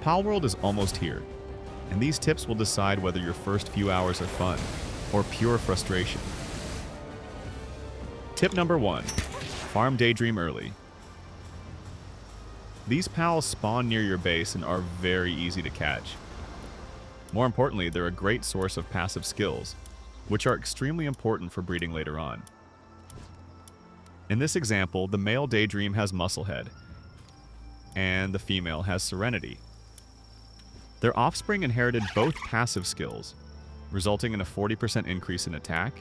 Palworld is almost here, and these tips will decide whether your first few hours are fun or pure frustration. Tip number 1. Farm Daydream early. These pals spawn near your base and are very easy to catch. More importantly, they're a great source of passive skills, which are extremely important for breeding later on. In this example, the male Daydream has Musclehead, and the female has Serenity. Their offspring inherited both passive skills, resulting in a 40% increase in attack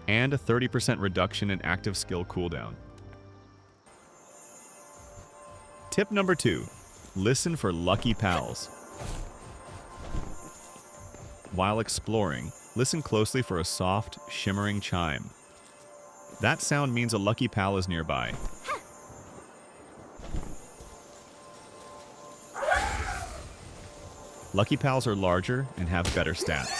and a 30% reduction in active skill cooldown. Tip number 2. Listen for lucky pals. While exploring, listen closely for a soft, shimmering chime. That sound means a lucky pal is nearby. Lucky pals are larger and have better stats.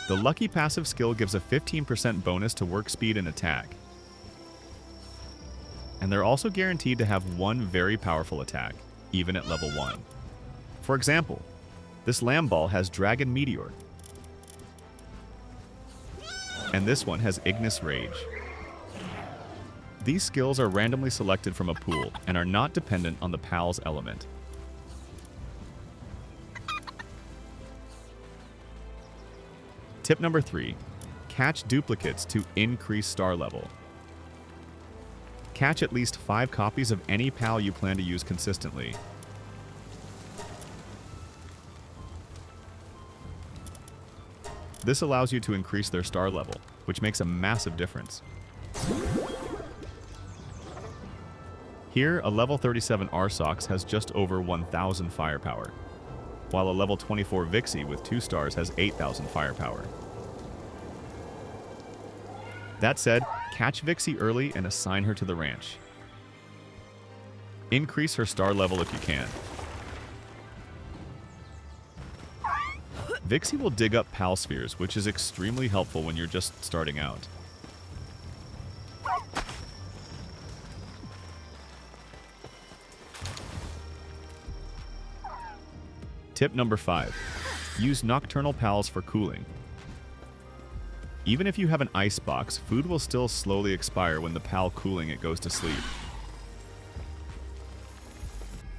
The lucky passive skill gives a 15% bonus to work speed and attack. And they're also guaranteed to have one very powerful attack, even at level 1. For example, this Lamball has Dragon Meteor, and this one has Ignis Rage. These skills are randomly selected from a pool and are not dependent on the pal's element. Tip number 3. Catch duplicates to increase star level. Catch at least 5 copies of any pal you plan to use consistently. This allows you to increase their star level, which makes a massive difference. Here, a level 37 Arsox has just over 1,000 firepower, while a level 24 Vixie with 2 stars has 8,000 firepower. That said, catch Vixie early and assign her to the ranch. Increase her star level if you can. Vixie will dig up pal spheres, which is extremely helpful when you're just starting out. Tip number 5. Use nocturnal pals for cooling. Even if you have an ice box, food will still slowly expire when the pal cooling it goes to sleep.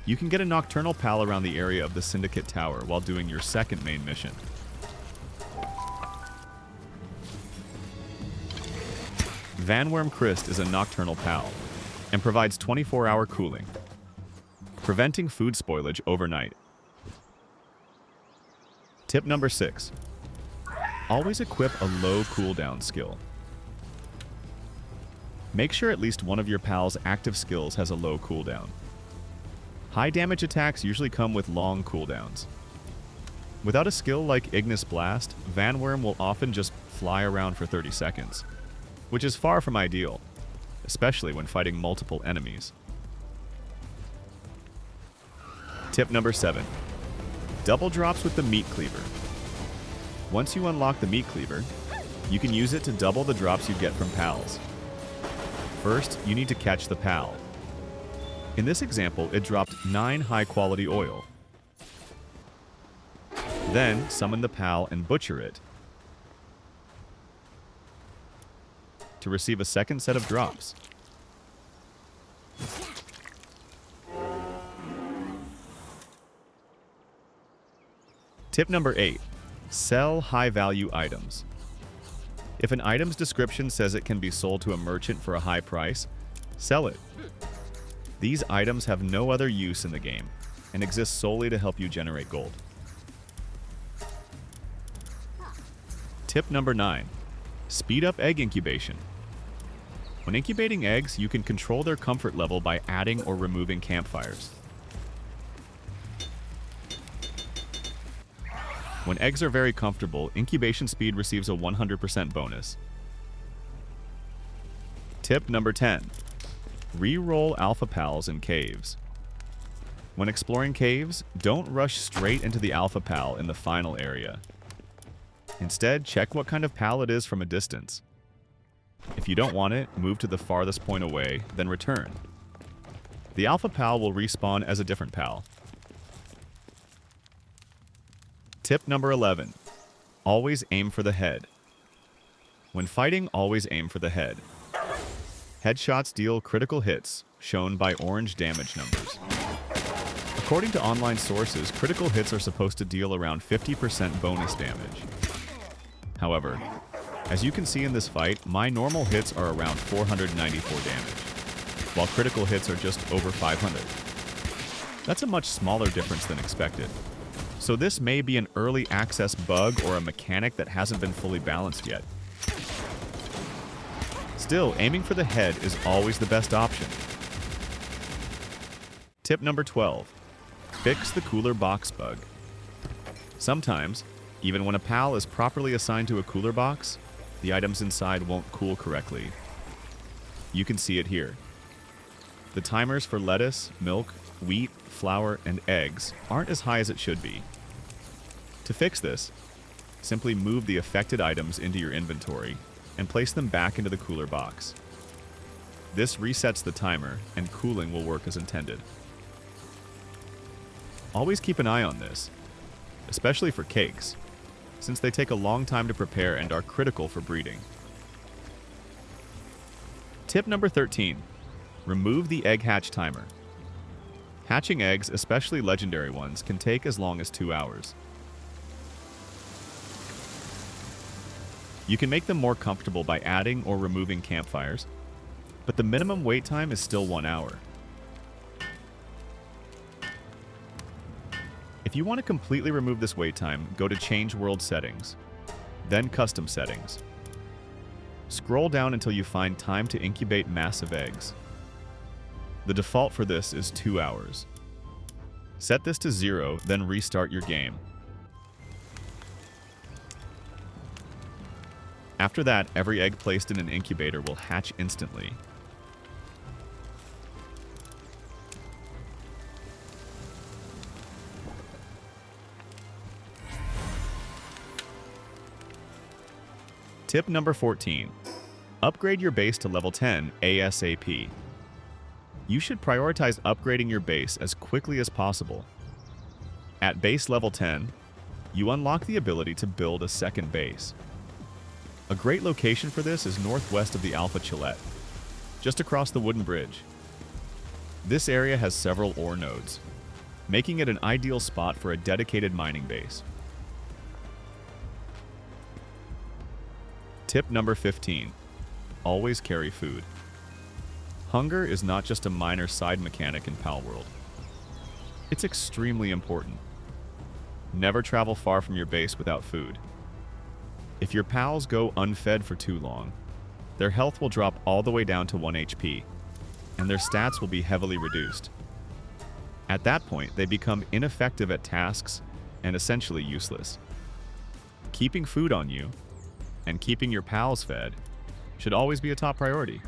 You can get a nocturnal pal around the area of the Syndicate Tower while doing your second main mission. Vanworm Christ is a nocturnal pal and provides 24-hour cooling, preventing food spoilage overnight. Tip number 6. Always equip a low cooldown skill. Make sure at least one of your pal's active skills has a low cooldown. High damage attacks usually come with long cooldowns. Without a skill like Ignis Blast, Vanworm will often just fly around for 30 seconds, which is far from ideal, especially when fighting multiple enemies. Tip number 7. Double drops with the Meat Cleaver. Once you unlock the Meat Cleaver, you can use it to double the drops you get from pals. First, you need to catch the pal. In this example, it dropped 9 high-quality oil. Then, summon the pal and butcher it to receive a second set of drops. Tip number 8. Sell high-value items. If an item's description says it can be sold to a merchant for a high price, sell it. These items have no other use in the game and exist solely to help you generate gold. Tip number 9. Speed up egg incubation. When incubating eggs, you can control their comfort level by adding or removing campfires. When eggs are very comfortable, incubation speed receives a 100% bonus. Tip number 10. Re-roll alpha pals in caves. When exploring caves, don't rush straight into the alpha pal in the final area. Instead, check what kind of pal it is from a distance. If you don't want it, move to the farthest point away, then return. The alpha pal will respawn as a different pal. Tip number 11. Always aim for the head. When fighting, always aim for the head. Headshots deal critical hits, shown by orange damage numbers. According to online sources, critical hits are supposed to deal around 50% bonus damage. However, as you can see in this fight, my normal hits are around 494 damage, while critical hits are just over 500. That's a much smaller difference than expected. So this may be an early access bug or a mechanic that hasn't been fully balanced yet. Still, aiming for the head is always the best option. Tip number 12. Fix the cooler box bug. Sometimes, even when a PAL is properly assigned to a cooler box, the items inside won't cool correctly. You can see it here. The timers for lettuce, milk, wheat, flour, and eggs aren't as high as it should be. To fix this, simply move the affected items into your inventory and place them back into the cooler box. This resets the timer, and cooling will work as intended. Always keep an eye on this, especially for cakes, since they take a long time to prepare and are critical for breeding. Tip number 13. Remove the egg hatch timer. Hatching eggs, especially legendary ones, can take as long as 2 hours. You can make them more comfortable by adding or removing campfires, but the minimum wait time is still 1 hour. If you want to completely remove this wait time, go to Change World Settings, then Custom Settings. Scroll down until you find Time to incubate massive eggs. The default for this is 2 hours. Set this to 0, then restart your game. After that, every egg placed in an incubator will hatch instantly. Tip number 14. Upgrade your base to level 10 ASAP. You should prioritize upgrading your base as quickly as possible. At base level 10, you unlock the ability to build a second base. A great location for this is northwest of the Alpha Chillet, just across the wooden bridge. This area has several ore nodes, making it an ideal spot for a dedicated mining base. Tip number 15. Always carry food. Hunger is not just a minor side mechanic in Palworld. It's extremely important. Never travel far from your base without food. If your pals go unfed for too long, their health will drop all the way down to 1 HP, and their stats will be heavily reduced. At that point, they become ineffective at tasks and essentially useless. Keeping food on you, and keeping your pals fed, should always be a top priority.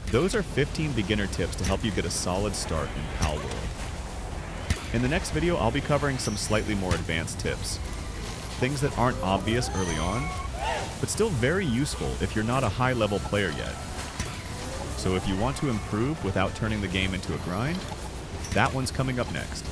Those are 15 beginner tips to help you get a solid start in Palworld. In the next video, I'll be covering some slightly more advanced tips. Things that aren't obvious early on, but still very useful if you're not a high-level player yet. So if you want to improve without turning the game into a grind, that one's coming up next.